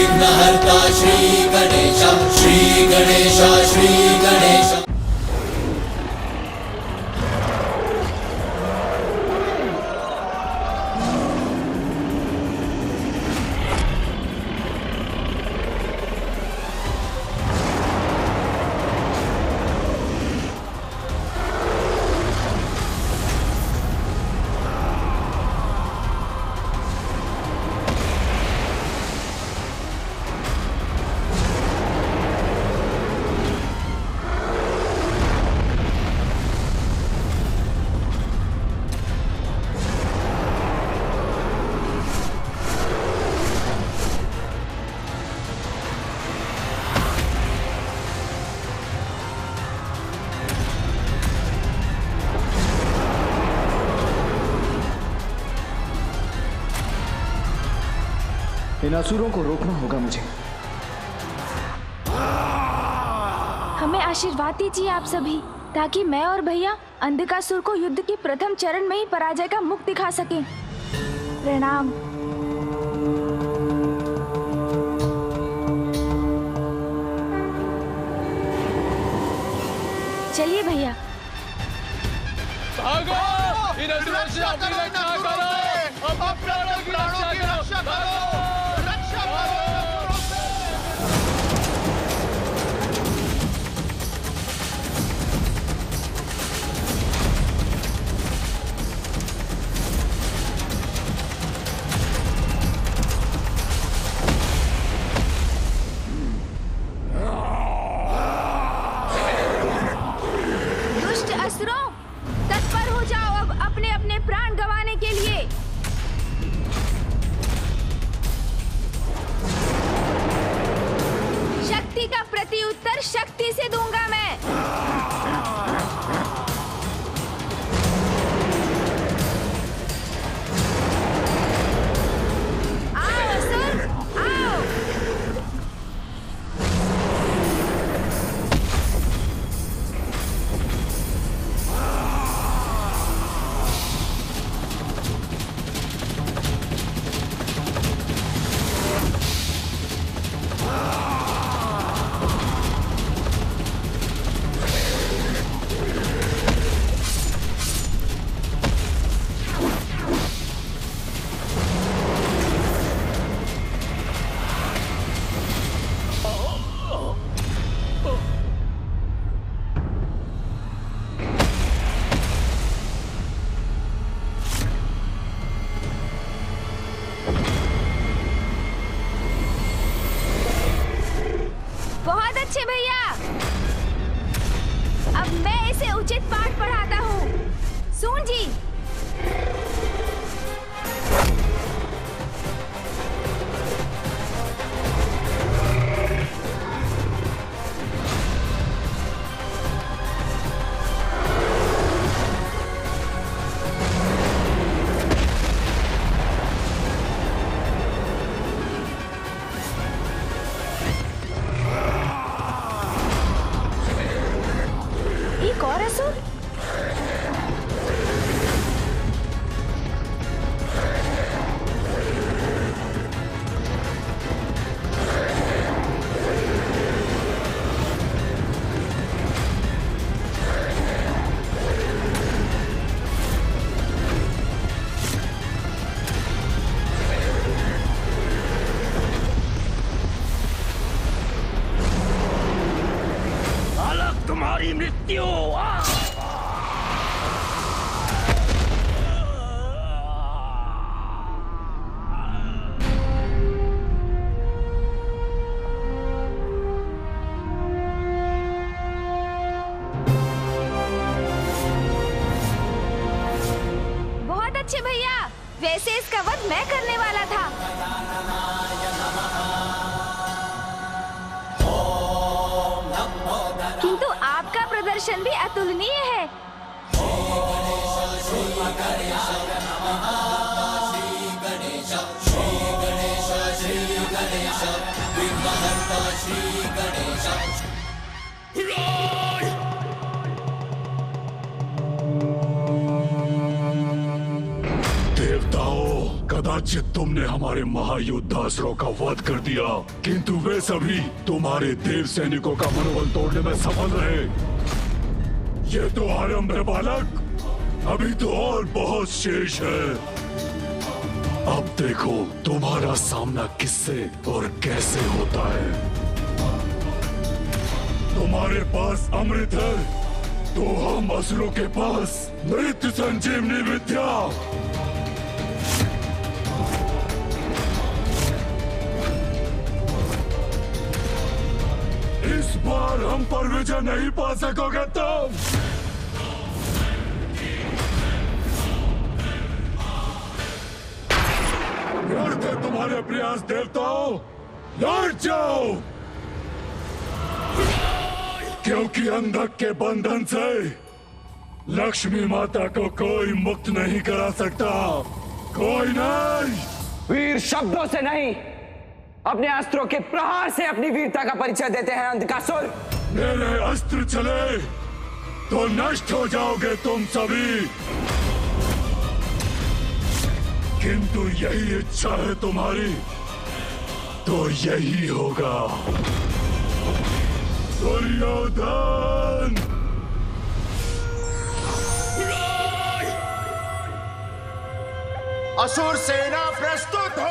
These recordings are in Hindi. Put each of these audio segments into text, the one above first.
विघ्नहर्ता श्री गणेश, श्री गणेश, श्री गणेश। इन असुरों को रोकना होगा मुझे। हमें आशीर्वाद दीजिए आप सभी, ताकि मैं और भैया अंधकासुर को युद्ध के प्रथम चरण में ही पराजय का मुख दिखा सकें। प्रणाम। चलिए भैया। दुष्ट असुरों, तत्पर हो जाओ अब अपने अपने प्राण गंवाने के लिए। शक्ति का प्रति उत्तर शक्ति से दूंगा मैं। आओ असुर, आओ। बहुत अच्छे भैया, अब मैं इसे उचित पाठ पढ़ाता हूँ। सुन जी। एक और असुर? अलग तुम्हारी मृत्यु। बहुत अच्छे भैया, वैसे इसका वध मैं करने वाला था। किंतु आपका प्रदर्शन भी अतुलनीय है। देवताओं, कदाचित तुमने हमारे महायोद्धासुरों का वध कर दिया, किंतु वे सभी तुम्हारे देव सैनिकों का मनोबल तोड़ने में सफल रहे। ये तो आरंभ है बालक, अभी तो और बहुत शेष है। अब देखो तुम्हारा सामना किससे और कैसे होता है। तुम्हारे पास अमृत है तो हम असुरों के पास मृत्यु संजीवनी विद्या। इस बार हम पर विजय नहीं पा सकोगे तुम। व्यर्थ है तुम्हारे प्रयास देवताओं, लौट जाओ, क्योंकि अंधक के बंधन से लक्ष्मी माता को कोई मुक्त नहीं करा सकता, कोई नहीं। वीर शब्दों से नहीं, अपने अस्त्रों के प्रहार से अपनी वीरता का परिचय देते हैं अंधकासुर। मेरे अस्त्र चले तो नष्ट हो जाओगे तुम सभी, किंतु यही इच्छा है तुम्हारी तो यही होगा। दुर्योधन! असुर सेना प्रस्तुत हो।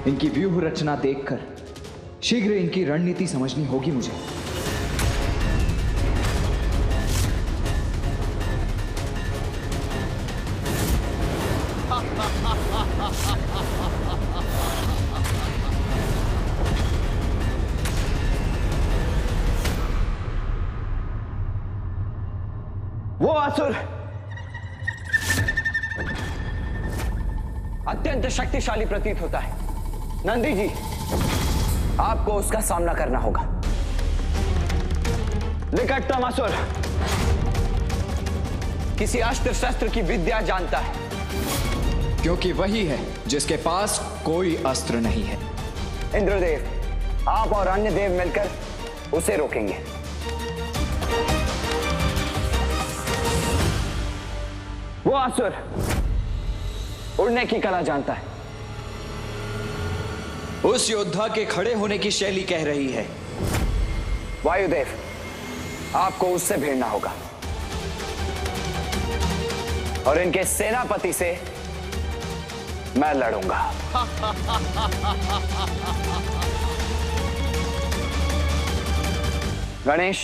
इनकी व्यूह रचना देखकर शीघ्र इनकी रणनीति समझनी होगी मुझे। वो असुर अत्यंत शक्तिशाली प्रतीत होता है। नंदी जी, आपको उसका सामना करना होगा। निकटतम असुर किसी अस्त्र शस्त्र की विद्या जानता है, क्योंकि वही है जिसके पास कोई अस्त्र नहीं है। इंद्रदेव, आप और अन्य देव मिलकर उसे रोकेंगे। वो असुर उड़ने की कला जानता है। उस योद्धा के खड़े होने की शैली कह रही है। वायुदेव, आपको उससे भिड़ना होगा और इनके सेनापति से मैं लड़ूंगा। गणेश,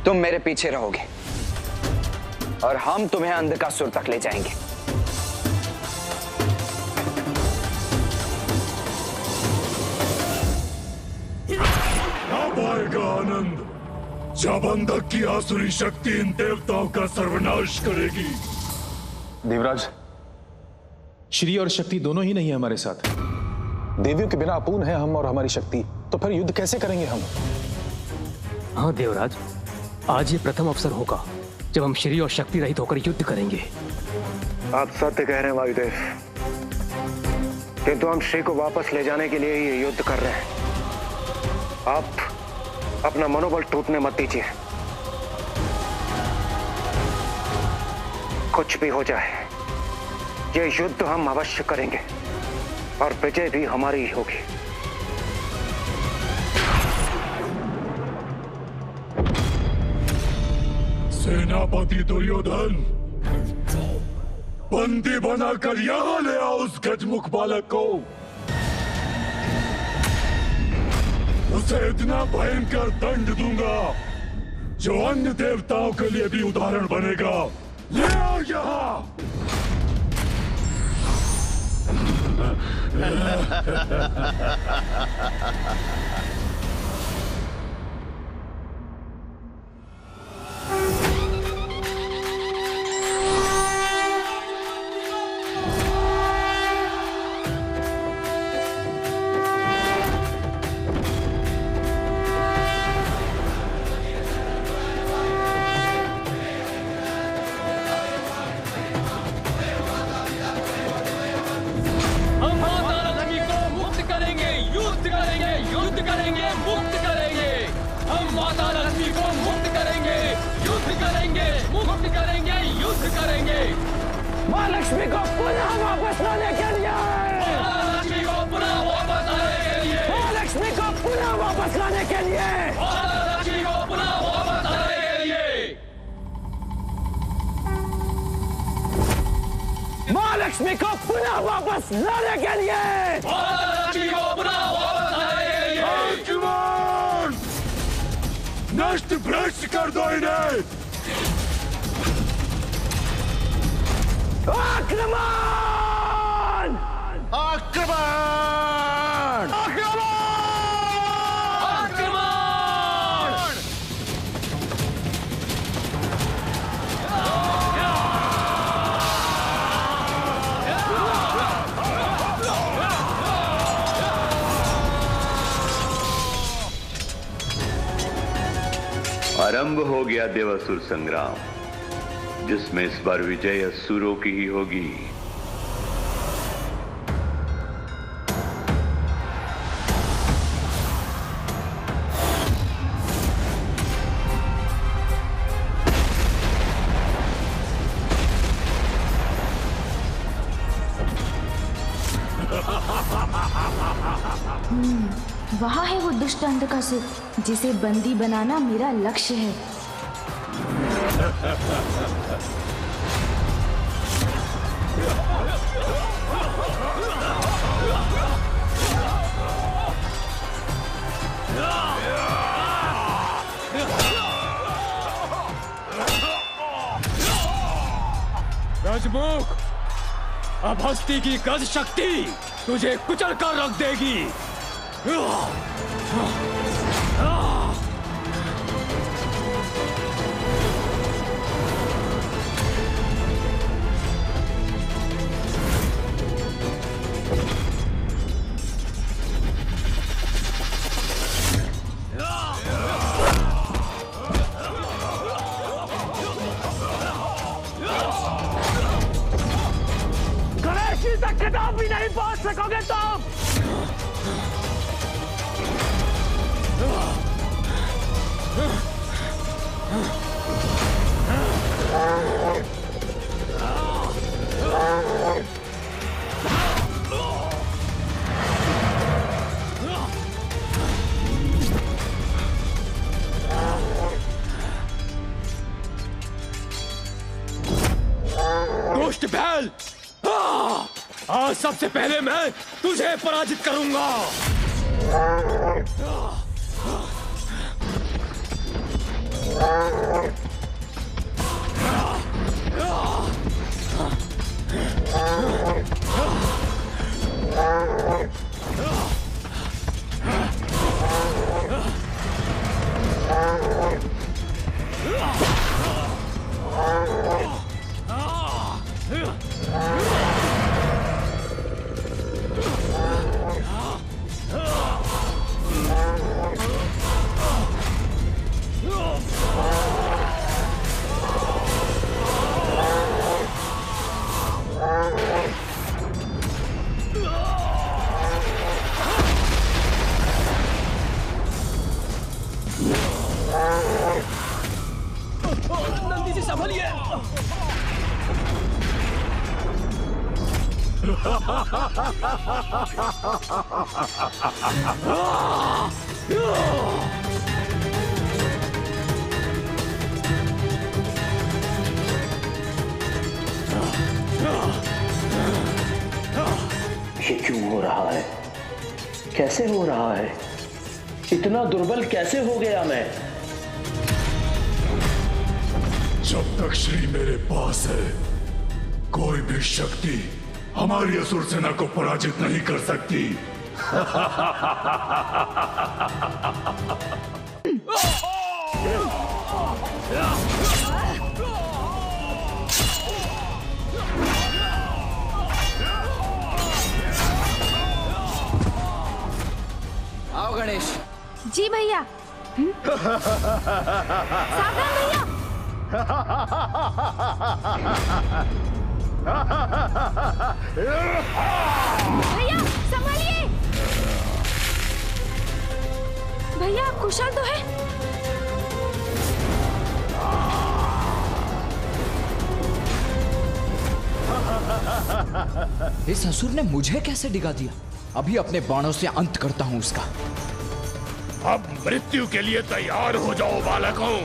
तुम मेरे पीछे रहोगे और हम तुम्हें अंधकासुर तक ले जाएंगे। अब आएगा आनंद, जब अंधक की आसुरी शक्ति इन देवताओं का सर्वनाश करेगी। देवराज, श्री और शक्ति दोनों ही नहीं है हमारे साथ। देवियों के बिना अपूर्ण है हम और हमारी शक्ति, तो फिर युद्ध कैसे करेंगे हम? हाँ देवराज, आज ये प्रथम अवसर होगा जब हम श्री और शक्ति रहित होकर युद्ध करेंगे। आप सत्य कह रहे हैं वायुदेव, किंतु हम श्री को वापस ले जाने के लिए ही ये युद्ध कर रहे हैं। आप अपना मनोबल टूटने मत दीजिए। कुछ भी हो जाए, ये युद्ध हम अवश्य करेंगे और विजय भी हमारी ही होगी। सेनापति दुर्योधन, बंदी बनाकर यहां ले आओ उस गजमुख बालक को। उसे इतना भयंकर दंड दूंगा जो अन्य देवताओं के लिए भी उदाहरण बनेगा। ले आओ यहां। माँ लक्ष्मी को पुनः वापस लाने के लिए, माँ लक्ष्मी को पुनः वापस लाने के लिए, माँ लक्ष्मी को पुनः वापस लाने के लिए, माँ लक्ष्मी को पुनः वापस लाने के लिए, माँ लक्ष्मी को पुनः वापस लाने के लिए, माँ लक्ष्मी को पुनः वापस लाने के लिए। अर्जुन! नष्ट भ्रष्ट कर दो इन्हें! आक्रमण! आक्रमण! आक्रमण! आरंभ हो गया देवासुर संग्राम, जिसमें इस बार विजय असुरों की ही होगी। वहाँ है वो दुष्ट अंधकासुर, जिसे बंदी बनाना मेरा लक्ष्य है। राजमुख, अब हस्ती की गज शक्ति तुझे कुचल कर रख देगी। गणेश जी तक खिताब भी नहीं पहुंच सकोगे तुम। दुष्ट बैल, आज सबसे पहले मैं तुझे पराजित करूंगा। नंदी जी संभलिए। ये क्यों हो रहा है? कैसे हो रहा है? इतना दुर्बल कैसे हो गया मैं? जब तक श्री मेरे पास है, कोई भी शक्ति हमारी असुर सेना को पराजित नहीं कर सकती। आओ गणेश। जी भैया। सावधान भैया। भैया संभालिए। भैया आप कुशल तो है? इस असुर ने मुझे कैसे डिगा दिया? अभी अपने बाणों से अंत करता हूं उसका। अब मृत्यु के लिए तैयार हो जाओ बालकों।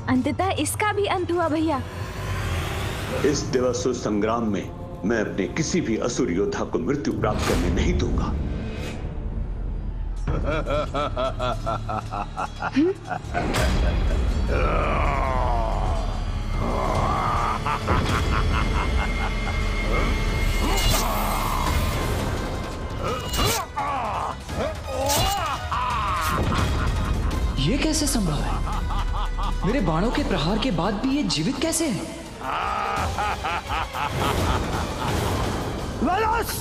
अंततः इसका भी अंत हुआ भैया। इस देवासुर संग्राम में मैं अपने किसी भी असुर योद्धा को मृत्यु प्राप्त करने नहीं दूंगा। ये कैसे संभव है? मेरे बाणों के प्रहार के बाद भी ये जीवित कैसे है? वेलोस!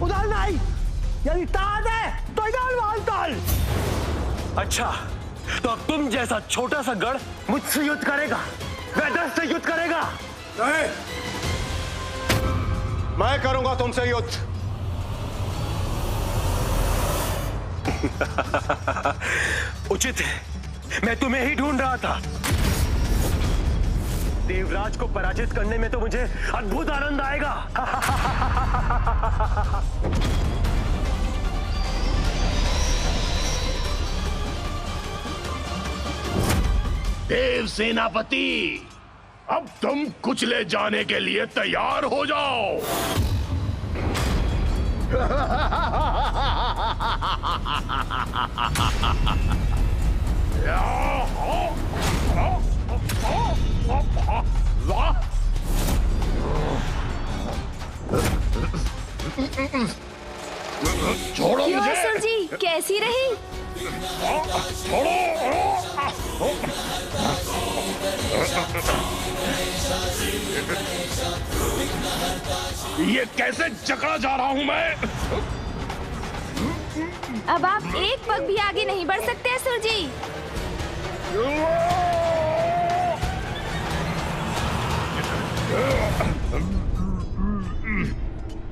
उधर नहीं, यदि ताकत है तो इधर वालताल। अच्छा, तो अब तुम जैसा छोटा सा गढ़ मुझसे युद्ध करेगा, वेदस से युद्ध करेगा? नहीं, मैं करूंगा तुमसे युद्ध। उचित है, मैं तुम्हें ही ढूंढ रहा था। देवराज को पराजित करने में तो मुझे अद्भुत आनंद आएगा। देव सेनापति, अब तुम कुचले जाने के लिए तैयार हो जाओ। छोड़ो क्यों मुझे। असुर जी, कैसी रही? ये कैसे जकड़ा जा रहा हूं मैं? अब आप एक पग भी आगे नहीं बढ़ सकते असुर जी।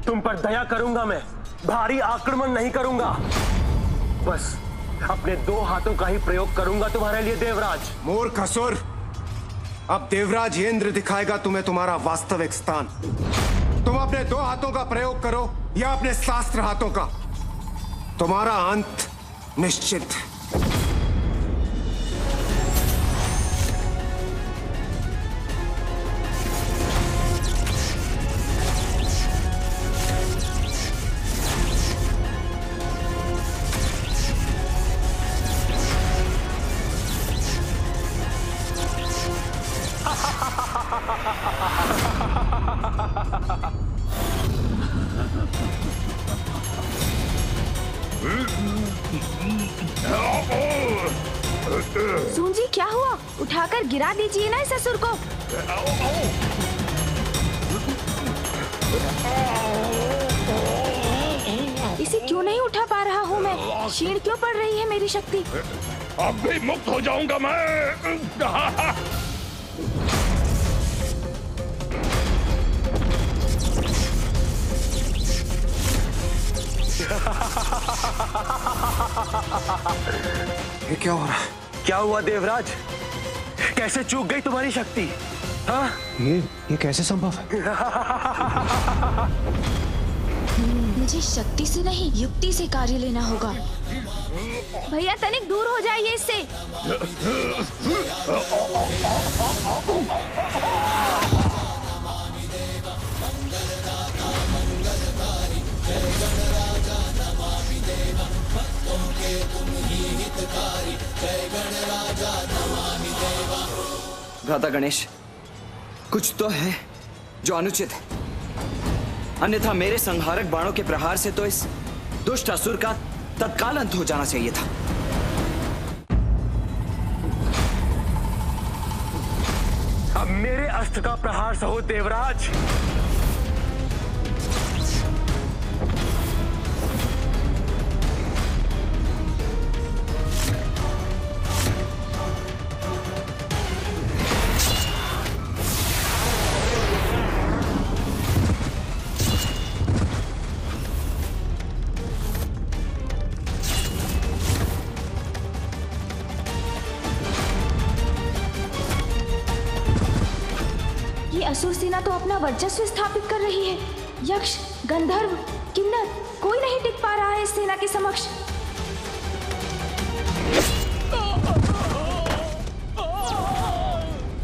तुम पर दया करूंगा मैं, भारी आक्रमण नहीं करूंगा। बस अपने 2 हाथों का ही प्रयोग करूंगा तुम्हारे लिए देवराज। मूर्ख असुर, अब देवराज इंद्र दिखाएगा तुम्हें तुम्हारा वास्तविक स्थान। तुम अपने 2 हाथों का प्रयोग करो या अपने शास्त्र हाथों का, तुम्हारा अंत निश्चित है। सूंजी क्या हुआ? उठाकर गिरा दीजिए ना इस असुर को। इसे क्यों नहीं उठा पा रहा हूँ मैं? क्षीण क्यों पड़ रही है मेरी शक्ति? अब भी मुक्त हो जाऊंगा मैं। ये क्या हो रहा है? क्या हुआ देवराज? कैसे चूक गई तुम्हारी शक्ति? हाँ? ये कैसे संभव है? मुझे शक्ति से नहीं, युक्ति से कार्य लेना होगा। भैया तनिक दूर हो जाइए इससे। भ्राता गणेश, कुछ तो है जो अनुचित है, अन्यथा मेरे संहारक बाणों के प्रहार से तो इस दुष्ट असुर का तत्काल अंत हो जाना चाहिए था। अब मेरे अस्त्र का प्रहार सहो देवराज। असुर सेना तो अपना वर्चस्व स्थापित कर रही है। यक्ष, गंधर्व, किन्नर, कोई नहीं टिक पा रहा है इस सेना के समक्ष।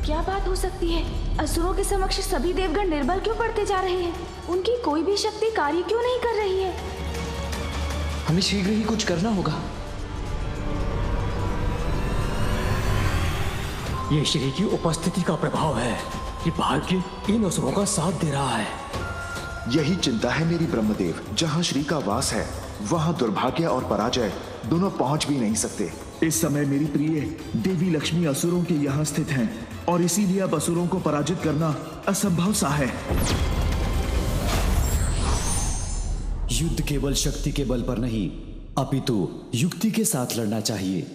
क्या बात हो सकती है? असुरों के समक्ष सभी देवगण निर्बल क्यों पड़ते जा रहे हैं? उनकी कोई भी शक्ति कार्य क्यों नहीं कर रही है? हमें शीघ्र ही कुछ करना होगा। ये श्री की उपस्थिति का प्रभाव है कि भाग्य इन असुरों का साथ दे रहा है। यही चिंता है मेरी ब्रह्मदेव। जहाँ श्री का वास है वहाँ दुर्भाग्य और पराजय दोनों पहुँच भी नहीं सकते। इस समय मेरी प्रिय देवी लक्ष्मी असुरों के यहाँ स्थित हैं और इसीलिए अब असुरों को पराजित करना असंभव सा है। युद्ध केवल शक्ति के बल पर नहीं, अपितु युक्ति के साथ लड़ना चाहिए।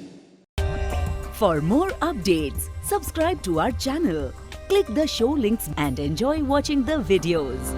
For more updates, subscribe to our channel, click the show links and enjoy watching the videos.